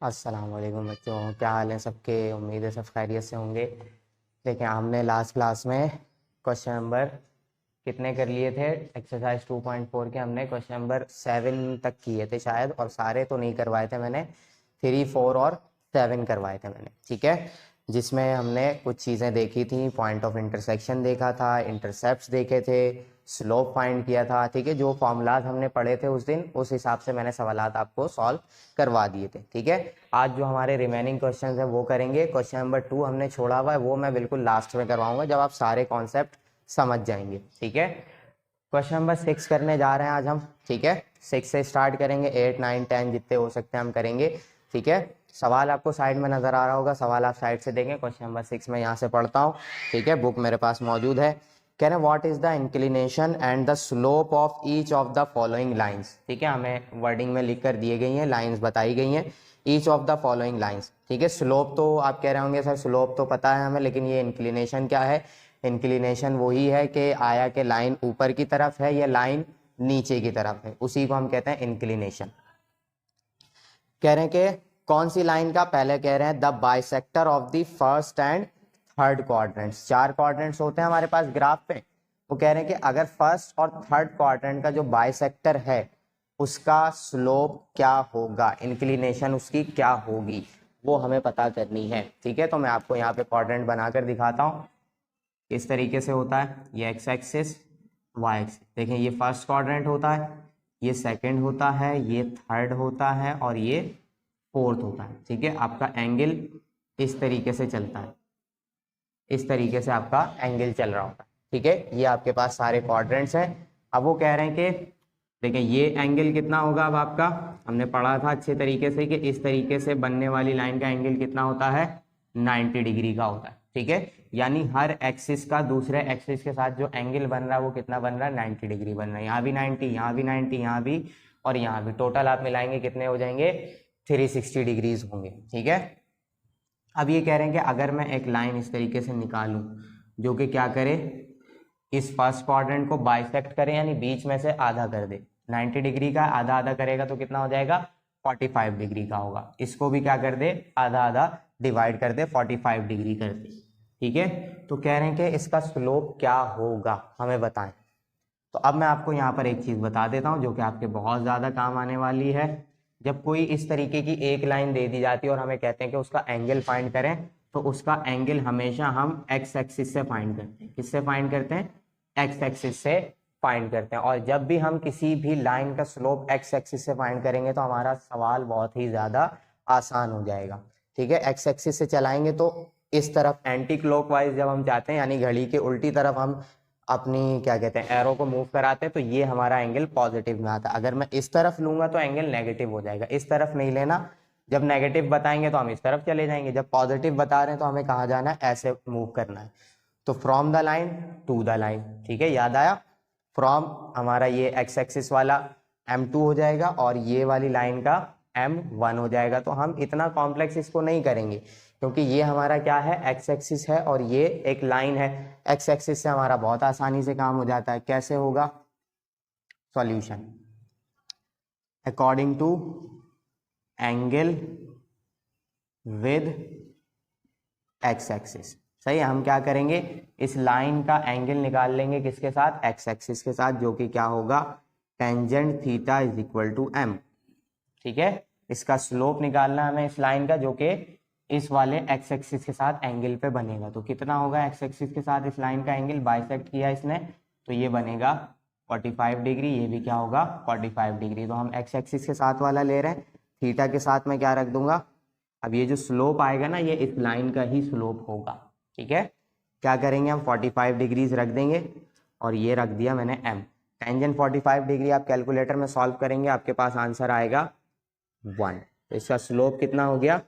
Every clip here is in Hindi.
अस्सलाम वालेकुम बच्चों, क्या हाल है सबके। उम्मीद है सब खैरियत से होंगे। देखिए, हमने लास्ट क्लास में क्वेश्चन नंबर कितने कर लिए थे। एक्सरसाइज 2.4 के हमने क्वेश्चन नंबर 7 तक किए थे शायद, और सारे तो नहीं करवाए थे मैंने। 3, 4 और 7 करवाए थे मैंने, ठीक है। जिसमें हमने कुछ चीज़ें देखी थी, पॉइंट ऑफ इंटरसेक्शन देखा था, इंटरसेप्ट्स देखे थे, स्लोप फाइंड किया था, ठीक है। जो फॉर्मूलाज हमने पढ़े थे उस दिन, उस हिसाब से मैंने सवालात आपको सॉल्व करवा दिए थे, ठीक है। आज जो हमारे रिमेनिंग क्वेश्चंस हैं वो करेंगे। क्वेश्चन नंबर 2 हमने छोड़ा हुआ है, वो मैं बिल्कुल लास्ट में करवाऊंगा जब आप सारे कॉन्सेप्ट समझ जाएंगे, ठीक है। क्वेश्चन नंबर 6 करने जा रहे हैं आज हम, ठीक है। 6 से स्टार्ट करेंगे, 8, 9, 10 जितने हो सकते हैं हम करेंगे, ठीक है। सवाल आपको साइड में नजर आ रहा होगा, सवाल आप साइड से देंगे। क्वेश्चन नंबर 6 में यहाँ से पढ़ता हूँ, ठीक है। बुक मेरे पास मौजूद है। कह रहे हैं what is the inclination and the slope of each of the following lines, ठीक है। हमें वर्डिंग में लिख कर दिए गई हैं, लाइंस बताई गई हैं। Each of the following lines, ठीक है। स्लोप तो आप कह रहे होंगे सर स्लोप तो पता है हमें, लेकिन ये इंक्लिनेशन क्या है। इंक्लिनेशन वही है कि आया के लाइन ऊपर की तरफ है या लाइन नीचे की तरफ है, उसी को हम कहते हैं इंक्लिनेशन। कह रहे हैं कि कौन सी लाइन का, पहले कह रहे हैं the bisector of the first and third quadrants. 4 quadrants होते हैं हमारे पास ग्राफ पे। वो कह रहे हैं कि अगर फर्स्ट और थर्ड क्वाड्रेंट का जो बाइसेक्टर है उसका स्लोप क्या होगा, इंक्लिनेशन उसकी क्या होगी, वो हमें पता करनी है, ठीक है। तो मैं आपको यहाँ पे क्वाड्रेंट बनाकर दिखाता हूँ। इस तरीके से होता है, ये एक्स एक्सिस, वाई एक्सिस। देखें, ये फर्स्ट क्वाड्रेंट होता है, ये सेकंड होता है, ये थर्ड होता है और ये फोर्थ होता है, ठीक है। आपका एंगल इस तरीके से चलता है, इस तरीके से आपका एंगल चल रहा होता है, ठीक है। ये आपके पास सारे क्वाड्रेंट्स हैं। अब वो कह रहे हैं कि देखें ये एंगल कितना होगा। अब आपका हमने पढ़ा था अच्छे तरीके से कि इस तरीके से बनने वाली लाइन का एंगल कितना होता है, 90 डिग्री का होता है, ठीक है। यानी हर एक्सिस का दूसरे एक्सिस के साथ जो एंगल बन रहा है वो कितना बन रहा है, 90 डिग्री बन रहा है। यहाँ भी 90, यहाँ भी 90, यहाँ भी और यहाँ भी, टोटल आप मिलाएंगे कितने हो जाएंगे, 360 डिग्रीज होंगे, ठीक है। अब ये कह रहे हैं कि अगर मैं एक लाइन इस तरीके से निकालूं जो कि क्या करे, इस फर्स्ट क्वाड्रेंट को बाइसेक्ट करे, यानी बीच में से आधा कर दे। 90 डिग्री का आधा आधा करेगा तो कितना हो जाएगा, 45 डिग्री का होगा। इसको भी क्या कर दे, आधा आधा डिवाइड कर दे, 45 डिग्री कर दे, ठीक है। तो कह रहे हैं कि इसका स्लोप क्या होगा, हमें बताएं। तो अब मैं आपको यहाँ पर एक चीज बता देता हूँ जो कि आपके बहुत ज्यादा काम आने वाली है। जब कोई इस तरीके की एक लाइन दे दी जाती है और हमें कहते हैं कि उसका एंगल फाइंड करें, तो उसका एंगल हमेशा हम एक्स एक्सिस से फाइंड करते हैं। किससे फाइंड करते हैं, एक्स एक्सिस से फाइंड करते हैं। और जब भी हम किसी भी लाइन का स्लोप एक्स एक्सिस से फाइंड करेंगे तो हमारा सवाल बहुत ही ज्यादा आसान हो जाएगा, ठीक है। एक्स एक्सिस से चलाएंगे तो इस तरफ एंटी क्लॉकवाइज जब हम जाते हैं, यानी घड़ी के उल्टी तरफ हम अपनी क्या कहते हैं एरो को मूव कराते हैं, तो ये हमारा एंगल पॉजिटिव में आता है। अगर मैं इस तरफ लूंगा तो एंगल नेगेटिव हो जाएगा। इस तरफ नहीं लेना, जब नेगेटिव बताएंगे तो हम इस तरफ चले जाएंगे, जब पॉजिटिव बता रहे हैं तो हमें कहाँ जाना है, ऐसे मूव करना है। तो from the line to the line, ठीक है, याद आया। फ्रॉम हमारा ये एक्स एक्सिस वाला M2 हो जाएगा और ये वाली लाइन का M1 हो जाएगा। तो हम इतना कॉम्प्लेक्स इसको नहीं करेंगे क्योंकि ये हमारा क्या है, एक्स एक्सिस है और ये एक लाइन है। एक्स एक्सिस से हमारा बहुत आसानी से काम हो जाता है। कैसे होगा solution, according to angle with X axis. सही है, हम क्या करेंगे, इस लाइन का एंगल निकाल लेंगे किसके साथ, एक्स एक्सिस के साथ, जो कि क्या होगा, tangent theta is equal to m, ठीक है। इसका स्लोप निकालना हमें इस लाइन का, जो कि इस वाले एक्स एक्सिस के साथ एंगल पे बनेगा। तो कितना होगा एक्स एक्सिस के साथ इस लाइन का एंगल, बाइसेक्ट किया इसने तो ये बनेगा 45 डिग्री, ये भी क्या होगा 45 डिग्री। तो हम एक्स एक्सिस के साथ वाला ले रहे हैं, थीटा के साथ मैं क्या रख दूंगा, अब ये जो स्लोप आएगा ना ये इस लाइन का ही स्लोप होगा, ठीक है। क्या करेंगे हम 45 डिग्रीज रख देंगे और ये रख दिया मैंने m। टेंजेंट 45 डिग्री आप कैलकुलेटर में सॉल्व करेंगे, आपके पास आंसर आएगा 1। तो इसका स्लोप कितना हो गया,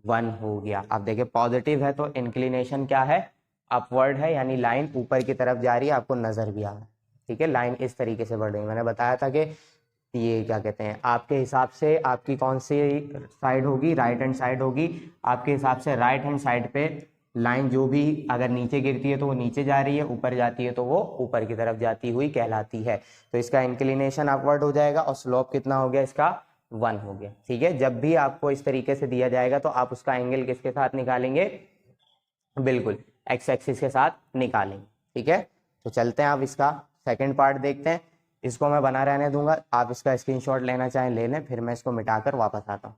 1 हो गया। अब देखिए पॉजिटिव है तो इंक्लिनेशन क्या है, अपवर्ड है, यानी लाइन ऊपर की तरफ जा रही है, आपको नजर भी आ रहा है, ठीक है। लाइन इस तरीके से बढ़ रही है। मैंने बताया था कि ये क्या कहते हैं, आपके हिसाब से आपकी कौन सी साइड होगी, राइट हैंड साइड होगी। आपके हिसाब से राइट हैंड साइड पे लाइन जो भी अगर नीचे गिरती है तो वो नीचे जा रही है, ऊपर जाती है तो वो ऊपर की तरफ जाती हुई कहलाती है। तो इसका इंक्लिनेशन अपवर्ड हो जाएगा और स्लोप कितना हो गया इसका 1 हो गया। ठीक है, जब भी आपको इस तरीके से दिया जाएगा तो आप उसका एंगल किसके साथ निकालेंगे, बिल्कुल एक्स एक्सिस के साथ निकालेंगे। ठीक है, तो चलते हैं, आप इसका सेकंड पार्ट देखते हैं। इसको मैं बना रहने दूंगा, आप इसका स्क्रीनशॉट लेना चाहें ले लें, फिर मैं इसको मिटाकर वापस आता हूँ।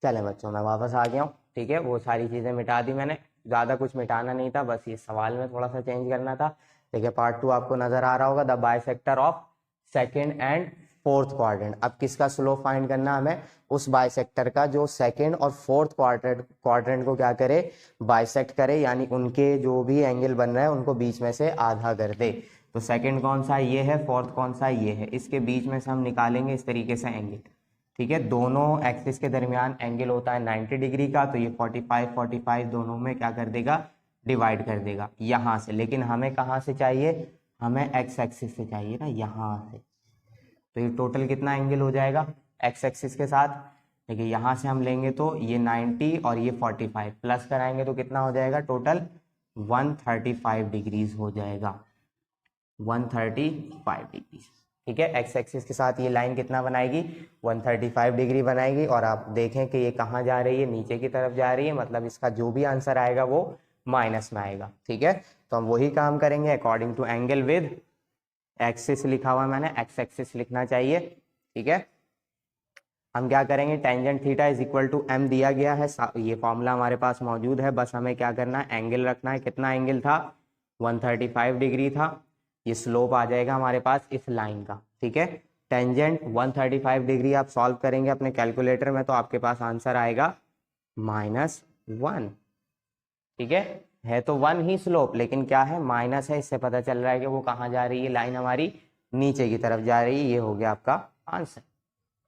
चले बच्चों, मैं वापस आ गया हूँ। ठीक है, वो सारी चीज़ें मिटा दी मैंने, ज़्यादा कुछ मिटाना नहीं था, बस ये सवाल में थोड़ा सा चेंज करना था। देखिए पार्ट 2 आपको नजर आ रहा होगा, the bisector of second and fourth quadrant. अब किसका स्लोप फाइंड करना हमें, उस बाइसेक्टर का जो सेकेंड और फोर्थ क्वाड्रेंट को क्या करे, बाइसेक्ट करे, यानी उनके जो भी एंगल बन रहा है उनको बीच में से आधा कर दे। तो सेकेंड कौन सा ये है, फोर्थ कौन सा ये है, इसके बीच में से हम निकालेंगे इस तरीके से एंगल। ठीक है, दोनों एक्सिस के दरमियान एंगल होता है 90 डिग्री का, तो ये 45 दोनों में क्या कर देगा, डिवाइड कर देगा यहाँ से। लेकिन हमें कहाँ से चाहिए, हमें एक्स एक्सिस से चाहिए ना, यहाँ से। तो ये टोटल कितना एंगल हो जाएगा एक्स एक्सिस के साथ, देखिए यहाँ से हम लेंगे तो ये 90 और ये 45 प्लस कराएंगे तो कितना हो जाएगा, टोटल 135 डिग्रीज हो जाएगा, 135 डिग्रीज। ठीक है, एक्स एक्सिस के साथ ये लाइन कितना बनाएगी, 135 डिग्री बनाएगी। और आप देखें कि ये कहाँ जा रही है, नीचे की तरफ जा रही है, मतलब इसका जो भी आंसर आएगा वो माइनस में आएगा। ठीक है, तो हम वही काम करेंगे according to angle with axis लिखा हुआ मैंने, एक्स एक्सिस लिखना चाहिए। ठीक है, हम क्या करेंगे, tangent theta is equal to M दिया गया है, ये फॉर्मूला हमारे पास मौजूद है, बस हमें क्या करना है, एंगल रखना है। कितना एंगल था, 135 डिग्री था। ये स्लोप आ जाएगा हमारे पास इस लाइन का। ठीक है, टेंजेंट 135 डिग्री आप सॉल्व करेंगे अपने कैलकुलेटर में तो आपके पास आंसर आएगा -1। ठीक है तो 1 ही स्लोप, लेकिन क्या है, माइनस है, इससे पता चल रहा है कि वो कहाँ जा रही है, लाइन हमारी नीचे की तरफ जा रही है। ये हो गया आपका आंसर।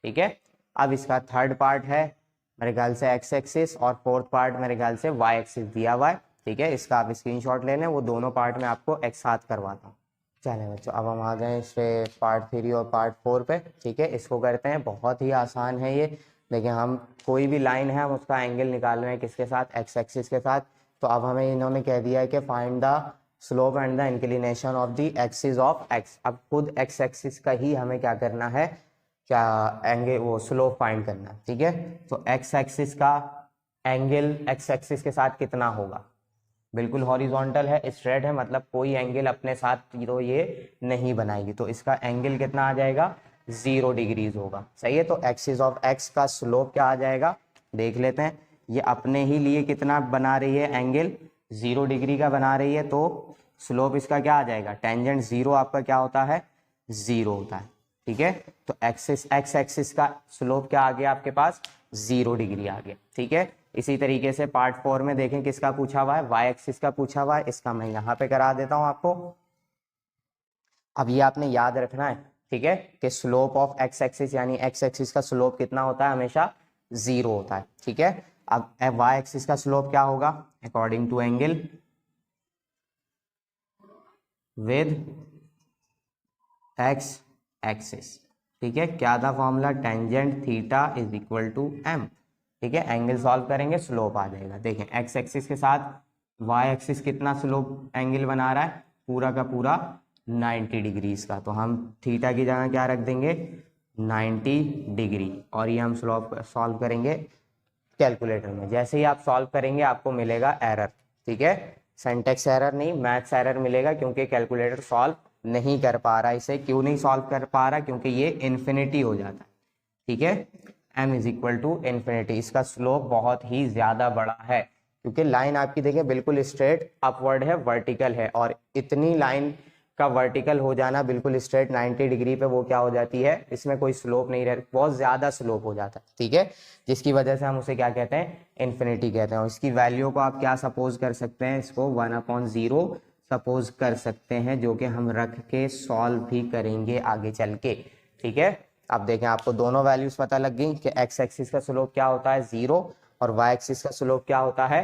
ठीक है, अब इसका थर्ड पार्ट है मेरे ख्याल से एक्स एक्सिस, और फोर्थ पार्ट मेरे ख्याल से वाई एक्सिस दिया हुआ है। ठीक है, इसका आप स्क्रीनशॉट ले लें, वो दोनों पार्ट में आपको एक साथ करवाता हूँ। चलें बच्चों, अब हम आ गए इस पे पार्ट 3 और पार्ट 4 पे। ठीक है, इसको करते हैं, बहुत ही आसान है ये। देखिए हम कोई भी लाइन है, हम उसका एंगल निकाल रहे हैं किसके साथ, एक्स एक्सिस के साथ। तो अब हमें इन्होंने कह दिया है कि find the slope and the inclination of the axis of x. अब खुद एक्स एक्सिस का ही हमें क्या करना है, क्या एंगल, वो स्लोप फाइंड करना है। ठीक है, तो एक्स एक्सिस का एंगल एक्स एक्सिस के साथ कितना होगा, बिल्कुल हॉरिजॉन्टल है, स्ट्रेट है, मतलब कोई एंगल अपने साथ तो ये नहीं बनाएगी, तो इसका एंगल कितना आ जाएगा, 0 डिग्रीज होगा। सही है, तो एक्सिस ऑफ एक्स का स्लोप क्या आ जाएगा, देख लेते हैं। ये अपने ही लिए कितना बना रही है, एंगल 0 डिग्री का बना रही है, तो स्लोप इसका क्या आ जाएगा, टेंजेंट 0 आपका क्या होता है, 0 होता है। ठीक है, तो एक्स एक्सिस का स्लोप क्या आ गया आपके पास, 0 डिग्री आ गया। ठीक है, इसी तरीके से पार्ट 4 में देखें किसका पूछा हुआ है, वाई एक्सिस का पूछा हुआ है। इसका मैं यहाँ पे करा देता हूँ आपको। अब ये आपने याद रखना है, ठीक है, कि स्लोप ऑफ एक्स एक्सिस, यानी एक्स एक्सिस का स्लोप कितना होता है, हमेशा 0 होता है। ठीक है, अब वाई एक्सिस का स्लोप क्या होगा, according to angle with X axis. ठीक है, क्या था formula, tangent theta is equal to M. ठीक है, एंगल सॉल्व करेंगे, स्लोप आ जाएगा। देखें एक्स एक्सिस के साथ वाई एक्सिस कितना स्लोप एंगल बना रहा है, पूरा का पूरा 90 डिग्रीज का, तो हम थीटा की जगह क्या रख देंगे, 90 डिग्री। और ये हम सॉल्व करेंगे कैलकुलेटर में। जैसे ही आप सॉल्व करेंगे आपको मिलेगा एरर। ठीक है, सिंटैक्स एरर नहीं, मैथ्स एरर मिलेगा, क्योंकि कैलकुलेटर सॉल्व नहीं कर पा रहा। इसे क्यों नहीं सॉल्व कर पा रहा, क्योंकि ये इन्फिनिटी हो जाता है। ठीक है, m is equal to infinity, इसका स्लोप बहुत ही ज्यादा बड़ा है, क्योंकि लाइन आपकी देखिए बिल्कुल स्ट्रेट अपवर्ड है, वर्टिकल है, और इतनी लाइन का वर्टिकल हो जाना बिल्कुल स्ट्रेट 90 डिग्री पे, वो क्या हो जाती है, इसमें कोई स्लोप नहीं रहती, बहुत ज्यादा स्लोप हो जाता है। ठीक है, जिसकी वजह से हम उसे क्या कहते हैं, इन्फिनिटी कहते हैं। और इसकी वैल्यू को आप क्या सपोज कर सकते हैं, इसको 1/0 सपोज कर सकते हैं, जो कि हम रख के सॉल्व भी करेंगे आगे चल के। ठीक है, अब देखें आपको दोनों वैल्यूज पता लग गई कि एक्स एक्सिस का स्लोप क्या होता है, 0, और वाई एक्सिस का स्लोप क्या होता है,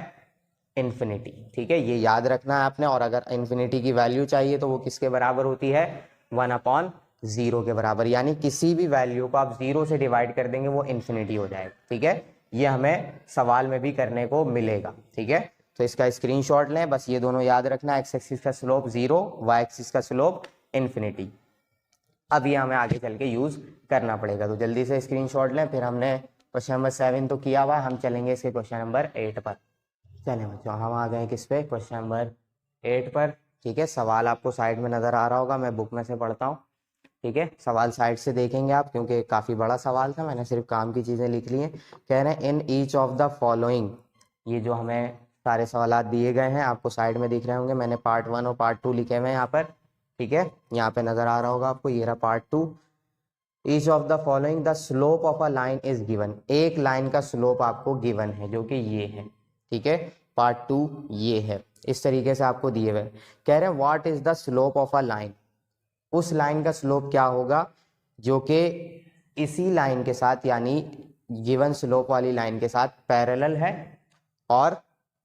इन्फिनिटी। ठीक है, ये याद रखना है आपने। और अगर इन्फिनिटी की वैल्यू चाहिए तो वो किसके बराबर होती है, 1/0 के बराबर, यानी किसी भी वैल्यू को आप 0 से डिवाइड कर देंगे वो इन्फिनिटी हो जाएगा। ठीक है, ये हमें सवाल में भी करने को मिलेगा। ठीक है, तो इसका स्क्रीनशॉट लें, बस ये दोनों याद रखना, एक्स एक्सिस का स्लोप 0, वाई एक्सिस का स्लोप इन्फिनिटी। अब ये हमें आगे चल के यूज करना पड़ेगा। तो जल्दी से स्क्रीनशॉट लें। फिर हमने क्वेश्चन नंबर 7 तो किया हुआ, हम चलेंगे इसके क्वेश्चन नंबर 8 पर। चलें बच्चों, हम आ गए किस पे, क्वेश्चन नंबर 8 पर। ठीक है, सवाल आपको साइड में नजर आ रहा होगा, मैं बुक में से पढ़ता हूँ। ठीक है, सवाल साइड से देखेंगे आप, क्योंकि काफी बड़ा सवाल था, मैंने सिर्फ काम की चीजें लिख ली हैं। कह रहे हैं in each of the following, ये जो हमें सारे सवाल दिए गए हैं आपको साइड में दिख रहे होंगे, मैंने पार्ट 1 और पार्ट 2 लिखे हुए हैं यहाँ पर। ठीक है, यहाँ पे नजर आ रहा होगा आपको, ये रहा part 2। Each of the following the slope of a line is given, एक लाइन का स्लोप आपको गिवन है जो कि ये है। ठीक है, पार्ट 2 ये है, इस तरीके से आपको दिए हुए। कह रहे हैं what is the slope of a line, उस लाइन का स्लोप क्या होगा जो कि इसी लाइन के साथ, यानी गिवन स्लोप वाली लाइन के साथ पैरेलल है और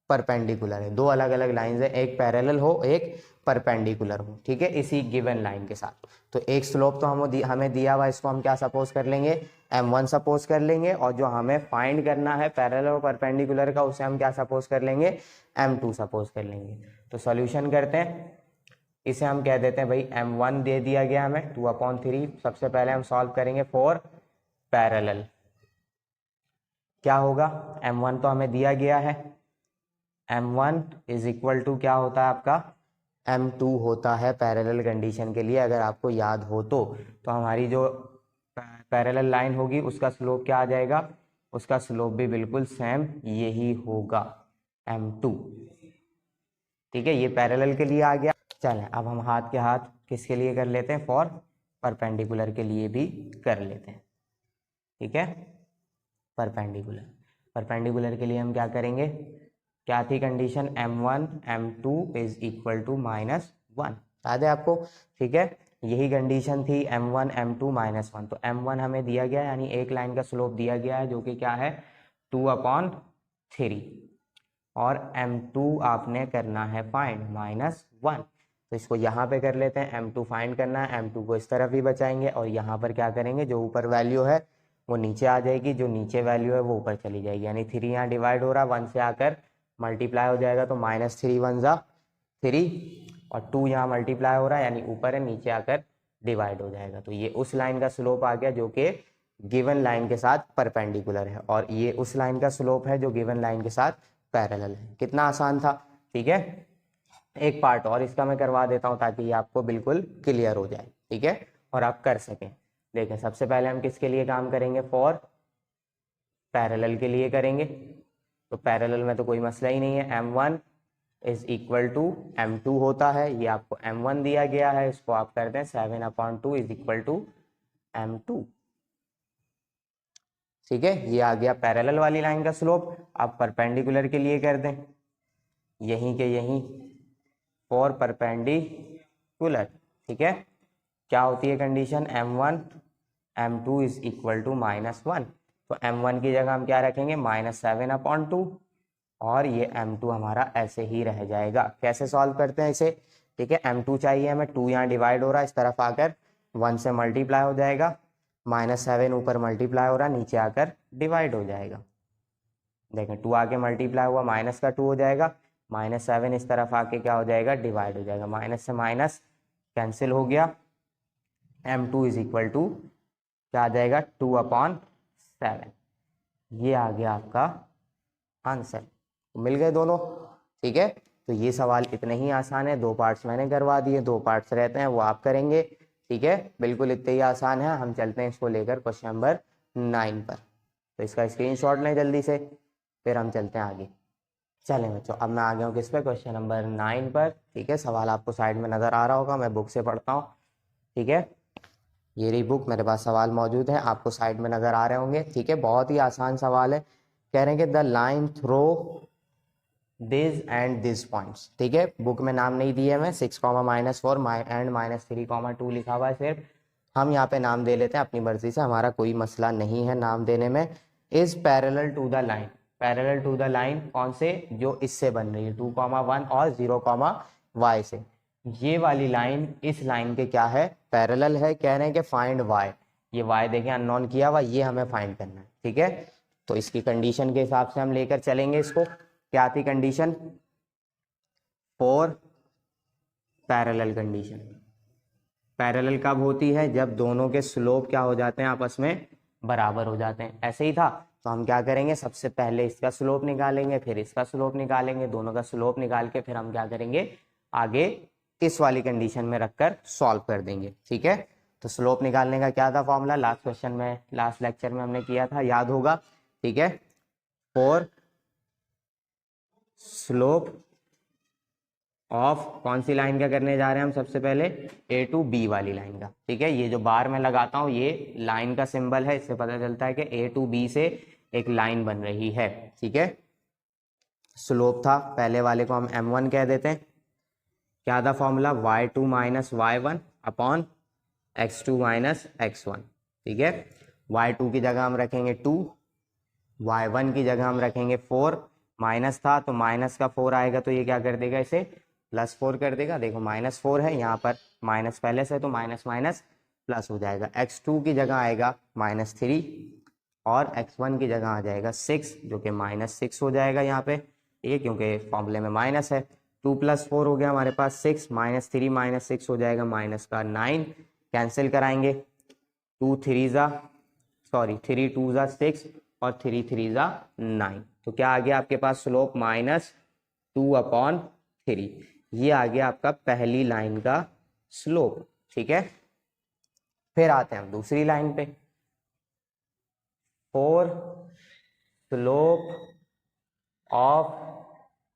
परपेंडिकुलर है। दो अलग अलग लाइंस है, एक पैरेलल हो एक परपेंडिकुलर हो। ठीक है, इसी गिवन लाइन के साथ। तो एक स्लोप तो हमें दिया हुआ, इसको हम क्या सपोज कर लेंगे, m1 सपोज कर लेंगे, और जो हमें फाइंड करना है पैरेलल और परपेंडिकुलर का, उसे हम क्या सपोज कर लेंगे, m2 सपोज कर लेंगे। तो सॉल्यूशन करते हैं, इसे हम कह देते हैं भाई m1 दे दिया गया हमें 2/3। सबसे पहले हम सॉल्व करेंगे फॉर पैरेलल। क्या होगा, m1 तो हमें दिया गया है, m1 इज इक्वल टू क्या होता है आपका, m2 होता है पैरेलल कंडीशन के लिए, अगर आपको याद हो तो हमारी जो पैरेलल लाइन होगी उसका स्लोप क्या आ जाएगा, उसका स्लोप भी बिल्कुल सेम यही होगा, m2। ठीक है, ये पैरेलल के लिए आ गया। चलें, अब हम हाथ के हाथ किसके लिए कर लेते हैं, फॉर परपेंडिकुलर के लिए भी कर लेते हैं। ठीक है, परपेंडिकुलर के लिए हम क्या करेंगे, क्या थी condition, m1 m2 is equal to -1, याद है आपको। ठीक है, यही कंडीशन थी m1 m2 -1। तो m1 हमें दिया गया, यानी एक लाइन का स्लोप दिया गया है जो कि क्या है 2/3, और m2 आपने करना है फाइंड -1। तो इसको यहाँ पे कर लेते हैं, m2 फाइंड करना है, m2 को इस तरफ ही बचाएंगे, और यहाँ पर क्या करेंगे, जो ऊपर वैल्यू है वो नीचे आ जाएगी, जो नीचे वैल्यू है वो ऊपर चली जाएगी। यानी 3 यहाँ डिवाइड हो रहा है, 1 से आकर मल्टीप्लाई हो जाएगा, तो -3 1 जा 3, और 2 यहाँ मल्टीप्लाई हो रहा है, यानी ऊपर है, नीचे आकर डिवाइड हो जाएगा। तो ये उस लाइन का स्लोप आ गया जो कि गिवन लाइन के साथ परपेंडिकुलर है, और ये उस लाइन का स्लोप है जो गिवन लाइन के साथ पैरेलल है। कितना आसान था। ठीक है, एक पार्ट और इसका मैं करवा देता हूं ताकि ये आपको बिल्कुल क्लियर हो जाए। ठीक है, और आप कर सकें। देखें, सबसे पहले हम किसके लिए काम करेंगे, फॉर पैरेलल के लिए करेंगे। तो पैरेलल में तो कोई मसला ही नहीं है, m1 is equal to m2 होता है, ये आपको m1 दिया गया है, इसको आप करते हैं 7/2 इज इक्वल टू m2। ठीक है, ये आ गया पैरेलल वाली लाइन का स्लोप। आप परपेंडिकुलर के लिए कर दें, यहीं के यहीं फॉर परपेंडिकुलर। ठीक है, क्या होती है condition, m1 m2 is equal to -1। तो m1 की जगह हम क्या रखेंगे, -7/2, और ये m2 हमारा ऐसे ही रह जाएगा। कैसे सॉल्व करते हैं इसे, ठीक है, m2 चाहिए हमें, 2 यहाँ डिवाइड हो रहा है, इस तरफ आकर 1 से मल्टीप्लाई हो जाएगा, -7 ऊपर मल्टीप्लाई हो रहा है, नीचे आकर डिवाइड हो जाएगा। देखें, 2 आके मल्टीप्लाई हुआ, माइनस का 2 हो जाएगा, -7 इस तरफ आके क्या हो जाएगा, डिवाइड हो जाएगा, माइनस से माइनस कैंसिल हो गया, m2 इज इक्वल टू क्या आ जाएगा, 2/7। ये आ गया आपका आंसर। मिल गए दोनों। ठीक है, तो ये सवाल इतने ही आसान है, 2 पार्ट्स मैंने करवा दिए, 2 पार्ट्स रहते हैं वो आप करेंगे। ठीक है, बिल्कुल इतने ही आसान है। हम चलते हैं इसको लेकर क्वेश्चन नंबर 9 पर। तो इसका स्क्रीनशॉट लें जल्दी से, फिर हम चलते हैं आगे। चलें बच्चों, अब मैं आ गया हूँ किस पे, क्वेश्चन नंबर 9 पर। ठीक है, सवाल आपको साइड में नजर आ रहा होगा, मैं बुक से पढ़ता हूँ। ठीक है, ये रही बुक, मेरे पास सवाल मौजूद है, आपको साइड में नजर आ रहे होंगे। ठीक है, बहुत ही आसान सवाल है। कह रहे हैं कि the line throw this and this points. ठीक है, बुक में नाम नहीं दिए मैं, 6, -4 एंड -3, 2 लिखा हुआ है सिर्फ। हम यहाँ पे नाम दे लेते हैं अपनी मर्जी से, हमारा कोई मसला नहीं है नाम देने में। Is parallel to the line, parallel to the line कौन से, जो इससे बन रही है 2,1 और 0,y से। ये वाली लाइन इस लाइन के क्या है, पैरेलल है। कह रहे हैं कि फाइंड y, ये y देखें अननोन किया हुआ, ये हमें फाइंड करना है। ठीक है, तो इसकी कंडीशन के हिसाब से हम लेकर चलेंगे इसको। क्या थी condition, for parallel condition. Parallel कब होती है? जब दोनों के स्लोप क्या हो जाते हैं, आपस में बराबर हो जाते हैं। ऐसे ही था, तो हम क्या करेंगे, सबसे पहले इसका स्लोप निकालेंगे, फिर इसका स्लोप निकालेंगे, दोनों का स्लोप निकाल के फिर हम क्या करेंगे, आगे इस वाली कंडीशन में रखकर सॉल्व कर देंगे। ठीक है, तो स्लोप निकालने का क्या था फॉर्मूला, लास्ट क्वेश्चन में, लास्ट लेक्चर में हमने किया था, याद होगा। ठीक है, फॉर स्लोप ऑफ कौन सी लाइन का करने जा रहे हैं हम, सबसे पहले ए टू बी वाली लाइन का। ठीक है, ये जो बार में लगाता हूँ ये लाइन का सिंबल है, इससे पता चलता है कि ए टू बी से एक लाइन बन रही है। ठीक है, स्लोप था, पहले वाले को हम m1 कह देते हैं। क्या था formula, y2 minus y1 upon x2 minus x1। ठीक है, y2 की जगह हम रखेंगे 2, y1 की जगह हम रखेंगे 4, माइनस था तो माइनस का 4 आएगा तो ये क्या कर देगा, इसे +4 कर देगा। देखो -4 है, यहाँ पर माइनस पहले से, तो माइनस माइनस प्लस हो जाएगा। x2 की जगह आएगा -3 और x1 की जगह आ जाएगा 6, जो कि -6 हो जाएगा यहाँ पे, ये क्योंकि फॉर्मूले में माइनस है। 2 + 4 हो गया हमारे पास 6, -3 -6 हो जाएगा -9, कैंसिल कराएंगे, 2 3 ज़ा सॉरी 3 2 ज़ा 6 और 3 3 ज़ा 9, तो क्या आ गया आपके पास स्लोप -2/3। ये आ गया आपका पहली लाइन का स्लोप। ठीक है, फिर आते हैं हम दूसरी लाइन पे, फॉर स्लोप ऑफ,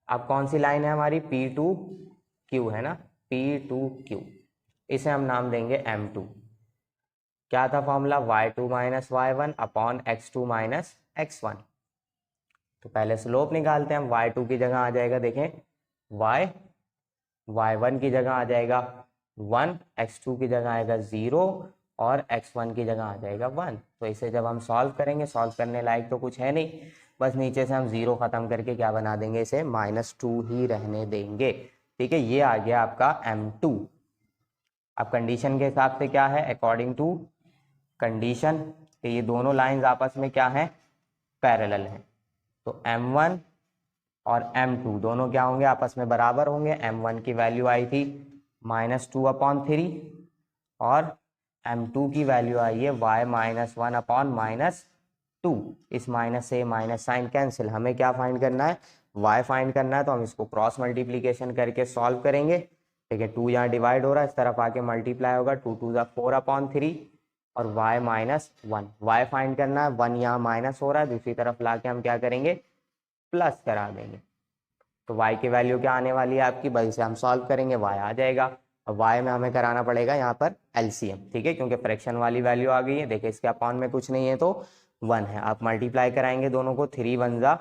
अब कौन सी लाइन है हमारी, P2Q है ना, P2Q, इसे हम नाम देंगे M2। क्या था formula, y2 minus y1 upon x2 minus x1। तो पहले स्लोप निकालते हैं हम, y2 की जगह आ जाएगा, देखें y1 की जगह आ जाएगा 1, x2 की जगह आएगा 0 और x1 की जगह आ जाएगा 1। तो इसे जब हम सॉल्व करेंगे, सॉल्व करने लायक तो कुछ है नहीं, बस नीचे से हम 0 खत्म करके क्या बना देंगे, इसे -2 ही रहने देंगे। ठीक है, ये आ गया आपका M2। अब कंडीशन के हिसाब से क्या है, अकॉर्डिंग टू कंडीशन, कि ये दोनों लाइंस आपस में क्या है, पैरेलल हैं। तो M1 और M2 दोनों क्या होंगे, आपस में बराबर होंगे। M1 की वैल्यू आई थी -2/3 और M2 की वैल्यू आई है y-1/-2। इस माइनस से माइनस साइन कैंसिल, हमें क्या फाइंड करना है, y फाइंड करना है, तो हम इसको क्रॉस मल्टीप्लीकेशन करके सॉल्व करेंगे। ठीक है, 2 यहाँ डिवाइड हो रहा है, इस तरफ आके मल्टीप्लाई होगा, 2 2 ज़ा 4/3 और y-1, y फाइंड करना है, 1 यहाँ माइनस हो रहा है, दूसरी तरफ ला के हम क्या करेंगे, प्लस करा देंगे। तो y की वैल्यू क्या आने वाली है आपकी, बस इसे हम सॉल्व करेंगे, y आ जाएगा। अब y में हमें कराना पड़ेगा यहाँ पर LCM। ठीक है, क्योंकि फ्रैक्शन वाली वैल्यू आ गई है, देखिए इसके अपॉन में कुछ नहीं है तो 1 है। आप मल्टीप्लाई कराएंगे दोनों को, 3 1 ज़ा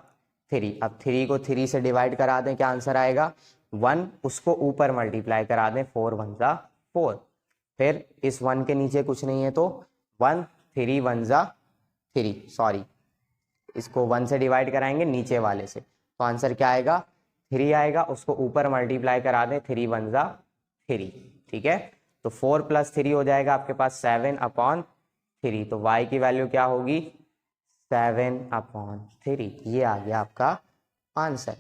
3, अब 3 को 3 से डिवाइड करा दें, क्या आंसर आएगा 1, उसको ऊपर मल्टीप्लाई करा दें, 4 1 ज़ा 4, फिर इस 1 के नीचे कुछ नहीं है तो 1 3 1 ज़ा 3, सॉरी इसको 1 से डिवाइड कराएंगे नीचे वाले से, तो आंसर क्या आएगा 3 आएगा, उसको ऊपर मल्टीप्लाई करा दें, 3 1 ज़ा 3। ठीक है, तो 4 + 3 हो जाएगा आपके पास 7/3, तो y की वैल्यू क्या होगी 7/3। ये आ गया आपका आंसर,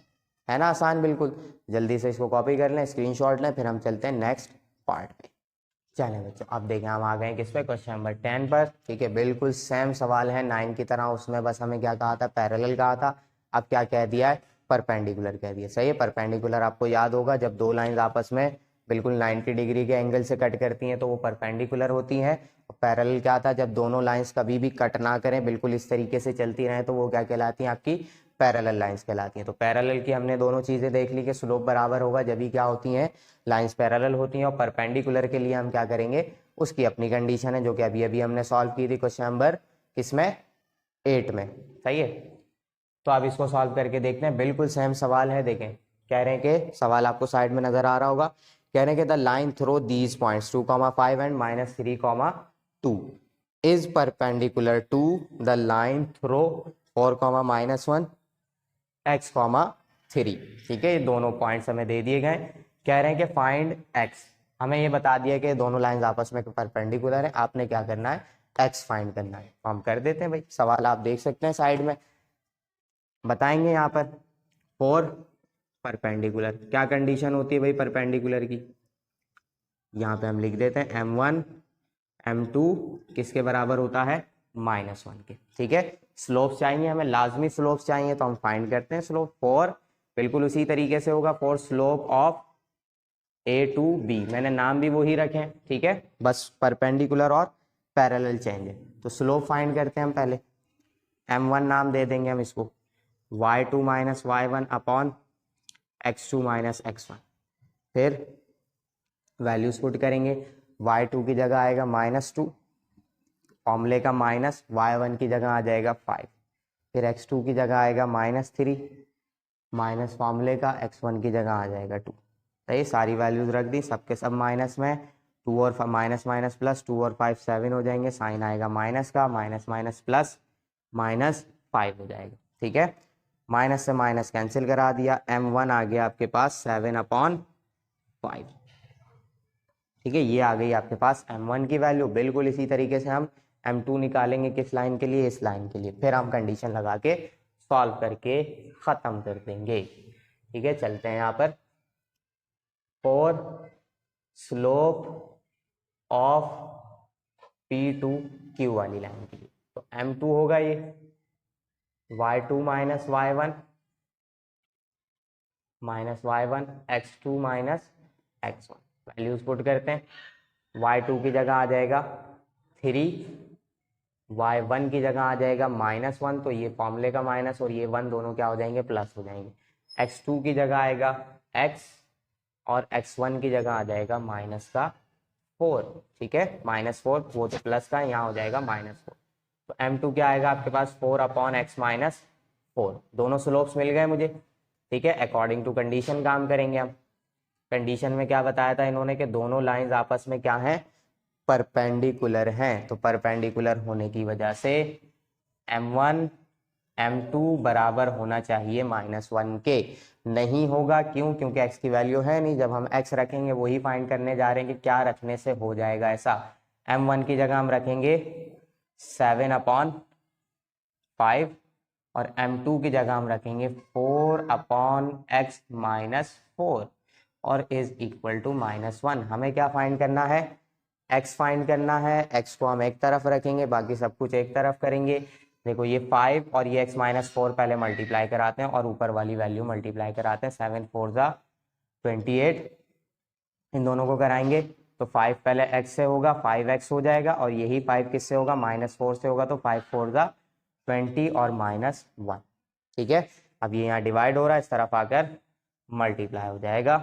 है ना, आसान बिल्कुल। जल्दी से इसको कॉपी कर लें, स्क्रीनशॉट लें, फिर हम चलते हैं नेक्स्ट पार्ट पे। चलें बच्चों, अब देखें हम आ गए किस पे, क्वेश्चन नंबर 10 पर। ठीक है, बिल्कुल सेम सवाल है 9 की तरह, उसमें बस हमें क्या कहा था, पैरेलल कहा था, अब क्या कह दिया है, परपेंडिकुलर कह दिया। सही है, परपेंडिकुलर आपको याद होगा, जब दो लाइंस आपस में बिल्कुल 90 डिग्री के एंगल से कट करती हैं तो वो परपेंडिकुलर होती हैं। पैरेलल क्या था, जब दोनों लाइंस कभी भी कट ना करें, बिल्कुल इस तरीके से चलती रहें, तो वो क्या कहलाती हैं, आपकी पैरेलल लाइंस कहलाती हैं। तो पैरेलल की हमने दोनों चीजें देख ली कि स्लोप बराबर होगा जब भी क्या होती हैं, लाइंस पैरेलल होती हैं, और परपेंडिकुलर के लिए हम क्या करेंगे, उसकी अपनी कंडीशन है, जो कि अभी अभी हमने सॉल्व की थी क्वेश्चन नंबर किसमें, 8 में। सही है, तो आप इसको सॉल्व करके देखते हैं, बिल्कुल सेम सवाल है। देखें, कह रहे हैं कि सवाल आपको साइड में नजर आ रहा होगा, कह रहे हैं कि the line through these points 2,5 and -3,2 is perpendicular to the line through 4,-1 x,3। ठीक है, ये दोनों पॉइंट्स हमें दे दिए गए, कह रहे हैं कि फाइंड x। हमें ये बता दिया कि दोनों लाइंस आपस में परपेंडिकुलर है, आपने क्या करना है, x फाइंड करना है। तो हम कर देते हैं भाई, सवाल आप देख सकते हैं साइड में, बताएंगे यहाँ पर फॉर परपेंडिकुलर क्या कंडीशन होती है भाई परपेंडिकुलर की, यहाँ पे हम लिख देते हैं m1 m2 किसके बराबर होता है -1 के। ठीक है, स्लोप चाहिए हमें, लाजमी स्लोप चाहिए, तो हम फाइंड करते हैं स्लोप फॉर, बिल्कुल उसी तरीके से होगा, for slope of A to B, मैंने नाम भी वही रखे हैं। ठीक है, बस परपेंडिकुलर और पैरेलल चेंज है। तो स्लोप फाइंड करते हैं हम पहले, m1 नाम दे देंगे हम इसको, y2 minus y1 upon x2 minus x1। फिर वैल्यूज पुट करेंगे, y2 की जगह आएगा -2, फॉर्मूले का माइनस, y1 की जगह आ जाएगा 5, फिर x2 की जगह आएगा -3, माइनस फॉर्मूले का x1 की जगह आ जाएगा 2। तो ये सारी वैल्यूज रख दी, सबके सब माइनस में, 2 और माइनस माइनस प्लस, 2 और 5 7 हो जाएंगे, साइन आएगा माइनस का, माइनस माइनस प्लस -5 हो जाएगा। ठीक है, माइनस से माइनस कैंसिल करा दिया, m1 आ गया आपके पास 7/5। ठीक है, ये आ गई आपके पास m1 की वैल्यू। बिल्कुल इसी तरीके से हम m2 निकालेंगे, किस लाइन के लिए, इस लाइन के लिए, फिर हम कंडीशन लगा के सॉल्व करके खत्म कर देंगे। ठीक है, चलते हैं यहाँ पर, for slope of P2 Q वाली लाइन के लिए, तो m2 होगा ये y2 minus y1 x2 minus x1। Values put करते हैं, y2 की जगह आ जाएगा 3, y1 की जगह आ जाएगा -1, तो ये फॉर्मूले का माइनस और ये 1 दोनों क्या हो जाएंगे, प्लस हो जाएंगे। x2 की जगह आएगा x और x1 की जगह आ जाएगा -4। ठीक है, -4, वो तो प्लस का, यहाँ हो जाएगा -4। तो m2 क्या आएगा आपके पास, 4/x -4। दोनों स्लोप्स मिल गए मुझे। ठीक है, अकॉर्डिंग टू कंडीशन काम करेंगे हम। कंडीशन में क्या बताया था इन्होंने कि दोनों लाइंस आपस में क्या हैं, परपेंडिकुलर हैं। तो परपेंडिकुलर होने की वजह से m1 m2 बराबर होना चाहिए -1 के। नहीं होगा, क्यों, क्योंकि x की वैल्यू है नहीं। जब हम x रखेंगे वही फाइंड करने जा रहे हैं कि क्या रखने से हो जाएगा ऐसा। m1 की जगह हम रखेंगे 7/5 और m2 की जगह हम रखेंगे 4/x -4 और इज इक्वल टू -1। हमें क्या फाइंड करना है, x फाइंड करना है। x को हम एक तरफ रखेंगे, बाकी सब कुछ एक तरफ करेंगे। देखो ये 5 और ये x -4 पहले मल्टीप्लाई कराते हैं और ऊपर वाली वैल्यू मल्टीप्लाई कराते हैं। 7 4 जा 28, इन दोनों को कराएंगे तो 5 पहले x से होगा, 5x हो जाएगा, और यही 5 किससे होगा, -4 से होगा, तो 5 4 जा 20 और -1। ठीक है, अब ये यहाँ डिवाइड हो रहा है, इस तरफ आकर मल्टीप्लाई हो जाएगा,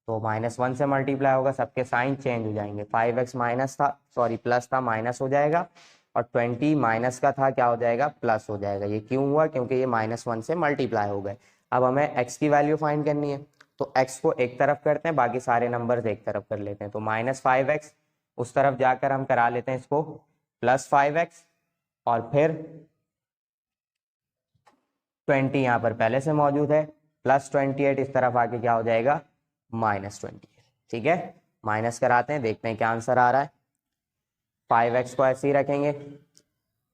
तो -1 से मल्टीप्लाई होगा, सबके साइन चेंज हो जाएंगे। 5x माइनस था, सॉरी प्लस था, माइनस हो जाएगा, और 20 माइनस का था, क्या हो जाएगा, प्लस हो जाएगा। ये क्यों हुआ, क्योंकि ये -1 से मल्टीप्लाई हो गए। अब हमें x की वैल्यू फाइंड करनी है, तो x को एक तरफ करते हैं, बाकी सारे नंबर्स एक तरफ कर लेते हैं। तो -5x, उस तरफ जाकर हम करा लेते हैं इसको +5x, और फिर 20 यहाँ पर पहले से मौजूद है, +28 इस तरफ आके क्या हो जाएगा, -20। ठीक है, माइनस कराते हैं, देखते हैं क्या आंसर आ रहा है। 5x को ऐसे ही रखेंगे,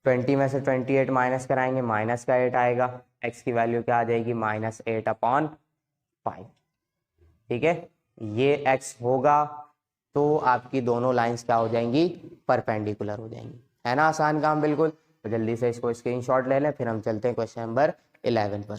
20 में से 28 माइनस कराएंगे, माइनस का 8 आएगा, x की वैल्यू क्या आ जाएगी, -8/5। ठीक है, ये x होगा, तो आपकी दोनों लाइंस क्या हो जाएंगी, परपेंडिकुलर हो जाएंगी। है ना आसान काम बिल्कुल। तो जल्दी से इसको स्क्रीनशॉट ले लें, फिर हम चलते हैं क्वेश्चन नंबर 11 पर।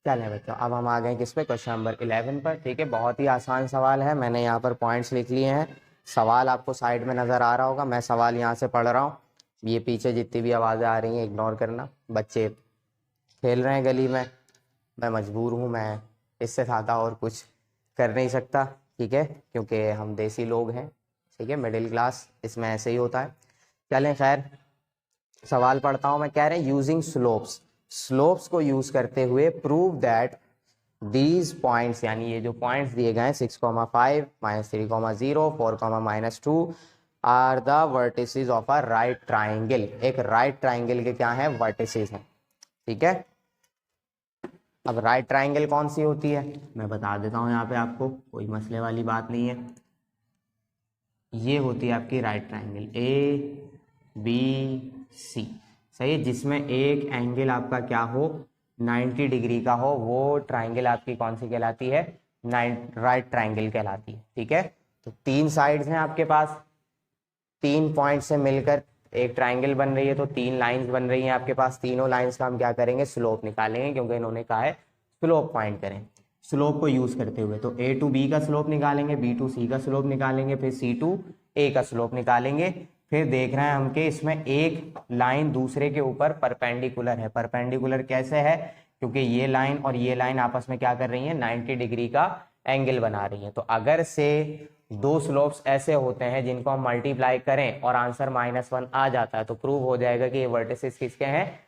चलें बच्चों, अब हम आ गए किस पे, क्वेश्चन नंबर 11 पर। ठीक है, बहुत ही आसान सवाल है, मैंने यहाँ पर पॉइंट्स लिख लिए हैं। सवाल आपको साइड में नज़र आ रहा होगा, मैं सवाल यहाँ से पढ़ रहा हूँ। ये पीछे जितनी भी आवाज़ें आ रही हैं इग्नोर करना, बच्चे खेल रहे हैं गली में, मैं मजबूर हूँ, मैं इससे ज़्यादा और कुछ कर नहीं सकता। ठीक है, क्योंकि हम देसी लोग हैं, ठीक है, मिडिल क्लास, इसमें ऐसे ही होता है। चलें खैर, सवाल पढ़ता हूँ मैं। कह रहे हैं यूजिंग स्लोप्स, स्लोप्स को यूज करते हुए प्रूव दैट दीज पॉइंट्स, यानी ये जो पॉइंट्स दिए गए हैं 6,5 -3,0 4, -2 are the vertices of a right triangle. एक राइट ट्राइंगल के क्या है, वर्टिसेस हैं। ठीक है, अब राइट ट्राइंगल कौन सी होती है मैं बता देता हूँ यहाँ पे आपको, कोई मसले वाली बात नहीं है। ये होती है आपकी राइट ट्राइंगल ABC, सही है, जिसमें एक एंगल आपका क्या हो, 90 डिग्री का हो, वो ट्राइंगल आपकी कौन सी कहलाती है, राइट ट्राइंगल कहलाती है। ठीक है, तो 3 साइड्स हैं आपके पास, 3 पॉइंट से मिलकर एक ट्राइंगल बन रही है, तो 3 लाइंस बन रही हैं आपके पास। तीनों लाइंस का हम क्या करेंगे, स्लोप निकालेंगे, क्योंकि इन्होंने कहा है स्लोप फाइंड करें। स्लोप को यूज करते हुए तो a टू b का स्लोप निकालेंगे, b टू c का स्लोप निकालेंगे, फिर c टू a का स्लोप निकालेंगे। फिर देख रहे हैं हम कि इसमें एक लाइन दूसरे के ऊपर परपेंडिकुलर है। परपेंडिकुलर कैसे है, क्योंकि ये लाइन और ये लाइन आपस में क्या कर रही है, 90 डिग्री का एंगल बना रही है। तो अगर से दो स्लोप्स ऐसे होते हैं जिनको हम मल्टीप्लाई करें और आंसर -1 आ जाता है, तो प्रूव हो जाएगा कि ये वर्टिसेस किसके हैं,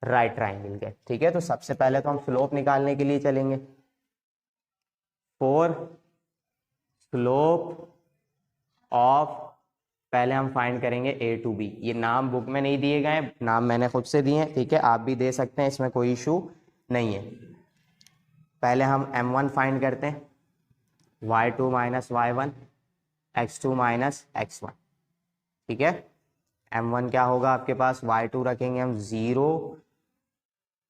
राइट ट्राइंगल के। ठीक है, तो सबसे पहले तो हम स्लोप निकालने के लिए चलेंगे। फॉर स्लोप ऑफ, पहले हम फाइंड करेंगे a टू b। ये नाम बुक में नहीं दिए गए, नाम मैंने खुद से दिए हैं। ठीक है, आप भी दे सकते हैं, इसमें कोई इशू नहीं है। पहले हम m1 फाइंड करते हैं, y2 minus y1, x2 minus x1। ठीक है, m1 क्या होगा आपके पास, y2 रखेंगे हम 0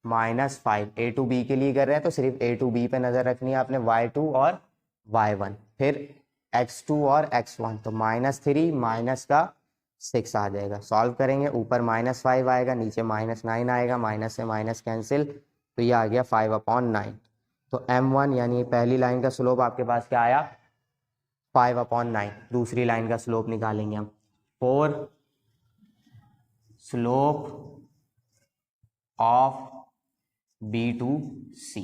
माइनस 5। a टू b के लिए कर रहे हैं तो सिर्फ a टू b पे नजर रखनी है आपने, y2 और y1। फिर x2 और x1, तो -3 माइनस का 6 आ जाएगा। सॉल्व करेंगे, ऊपर -5 आएगा, नीचे -9 आएगा, माइनस से माइनस कैंसिल, तो ये आ गया 5/9। तो m1 यानी पहली लाइन का स्लोप आपके पास क्या आया, 5/9। दूसरी लाइन का स्लोप निकालेंगे हम, 4 slope of b to c।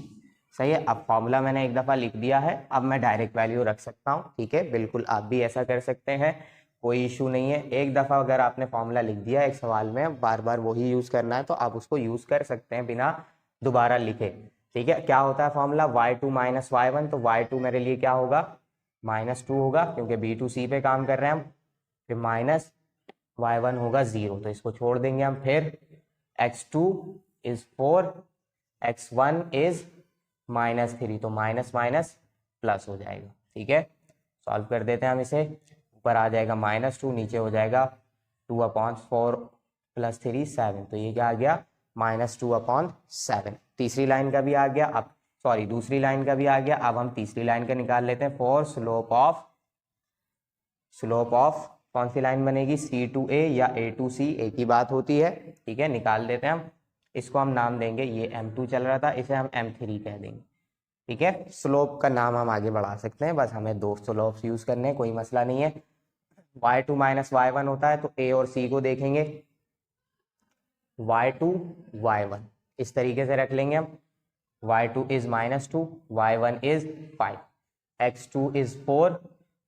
सही है, अब फॉर्मूला मैंने एक दफा लिख दिया है, अब मैं डायरेक्ट वैल्यू रख सकता हूँ। ठीक है, बिल्कुल आप भी ऐसा कर सकते हैं, कोई इशू नहीं है। एक दफा अगर आपने फॉर्मूला लिख दिया एक सवाल में, बार बार वही यूज करना है, तो आप उसको यूज कर सकते हैं बिना दोबारा लिखे। ठीक है, क्या होता है फॉर्मूला, y2 माइनस y1, तो y2 मेरे लिए क्या होगा, -2 होगा, क्योंकि b टू c पे काम कर रहे हैं हम। फिर माइनस y1 होगा 0, तो इसको छोड़ देंगे हम। फिर x2 इज 4, x1 इज -3, तो माइनस माइनस प्लस हो जाएगा। ठीक है, सॉल्व कर देते हैं हम इसे। ऊपर आ जाएगा -2, नीचे हो जाएगा 2/4 + 3 7, तो ये क्या आ गया, -2/7। तीसरी लाइन का भी आ गया, अब सॉरी दूसरी लाइन का भी आ गया। अब हम तीसरी लाइन का निकाल लेते हैं। फॉर स्लोप ऑफ कौन सी लाइन बनेगी, c टू a या a टू c, एक ही बात होती है। ठीक है, निकाल देते हैं हम। इसको हम नाम देंगे, ये m2 चल रहा था, इसे हम m3 कह देंगे। ठीक है, स्लोप का नाम हम आगे बढ़ा सकते हैं, बस हमें दो स्लोप्स यूज करने हैं, कोई मसला नहीं है। y2 माइनस y1 होता है, तो a और c को देखेंगे, y2 y1 इस तरीके से रख लेंगे हम। y2 is -2, y1 is 5, x2 is 4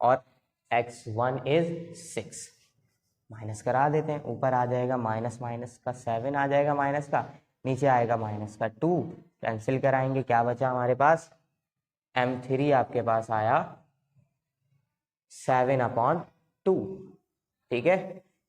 और x1 इज 6। माइनस करा देते हैं, ऊपर आ जाएगा माइनस माइनस का 7 आ जाएगा माइनस का, नीचे आएगा माइनस का 2, कैंसिल कराएंगे, क्या बचा हमारे पास, m3 आपके पास आया 7/2। ठीक है,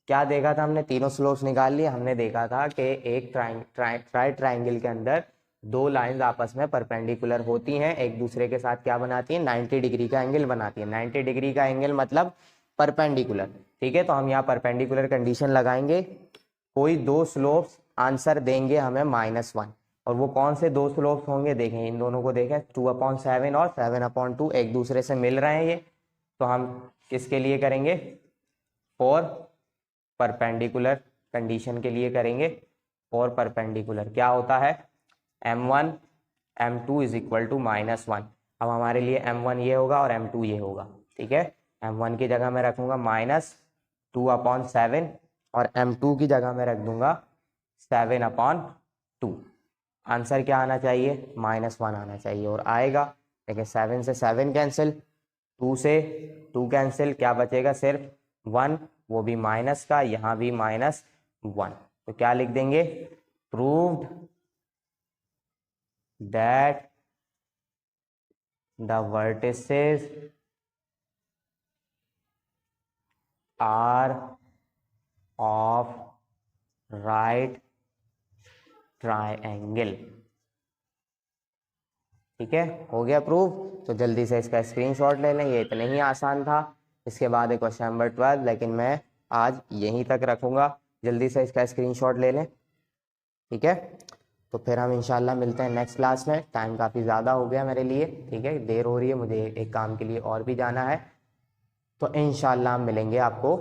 क्या देखा था हमने, तीनों स्लोप्स निकाल लिए। हमने देखा था कि एक राइट ट्राइंगल के अंदर दो लाइंस आपस में परपेंडिकुलर होती हैं, एक दूसरे के साथ क्या बनाती हैं, 90 डिग्री का एंगल बनाती है। 90 डिग्री का एंगल मतलब परपेंडिकुलर। ठीक है, तो हम यहाँ परपेंडिकुलर कंडीशन लगाएंगे, कोई दो स्लोप्स आंसर देंगे हमें -1, और वो कौन से दो स्लोप्स होंगे, देखें इन दोनों को, देखें 2/7 और 7/2 एक दूसरे से मिल रहे हैं ये, तो हम किसके लिए करेंगे, फॉर परपेंडिकुलर कंडीशन के लिए करेंगे। फॉर परपेंडिकुलर क्या होता है, m1 m2 is equal to -1। अब हमारे लिए m1 ये होगा और m2 ये होगा। ठीक है, m1 की जगह मैं रखूंगा -2/7 और m2 की जगह मैं रख दूंगा 7/2। आंसर क्या आना चाहिए, -1 आना चाहिए, और आएगा। देखिए 7 से 7 कैंसिल, 2 से 2 कैंसिल, क्या बचेगा, सिर्फ 1, वो भी माइनस का, यहाँ भी -1। तो क्या लिख देंगे, proved that the vertices are of right triangle. ठीक है, हो गया प्रूव। तो जल्दी से इसका स्क्रीनशॉट ले लें, ये इतना ही आसान था। इसके बाद है क्वेश्चन नंबर 12, लेकिन मैं आज यहीं तक रखूंगा, जल्दी से इसका स्क्रीनशॉट ले लें। ठीक है, तो फिर हम इंशाल्लाह मिलते हैं नेक्स्ट क्लास में। टाइम काफ़ी ज़्यादा हो गया मेरे लिए, ठीक है, देर हो रही है, मुझे एक काम के लिए और भी जाना है। तो इंशाल्लाह हम मिलेंगे आपको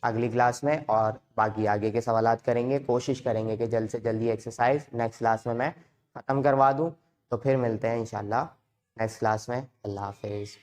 अगली क्लास में और बाकी आगे के सवालात करेंगे। कोशिश करेंगे कि जल्द से जल्द ये एक्सरसाइज नेक्स्ट क्लास में मैं ख़त्म करवा दूँ। तो फिर मिलते हैं इंशाल्लाह नेक्स्ट क्लास में। अल्लाह हाफिज़।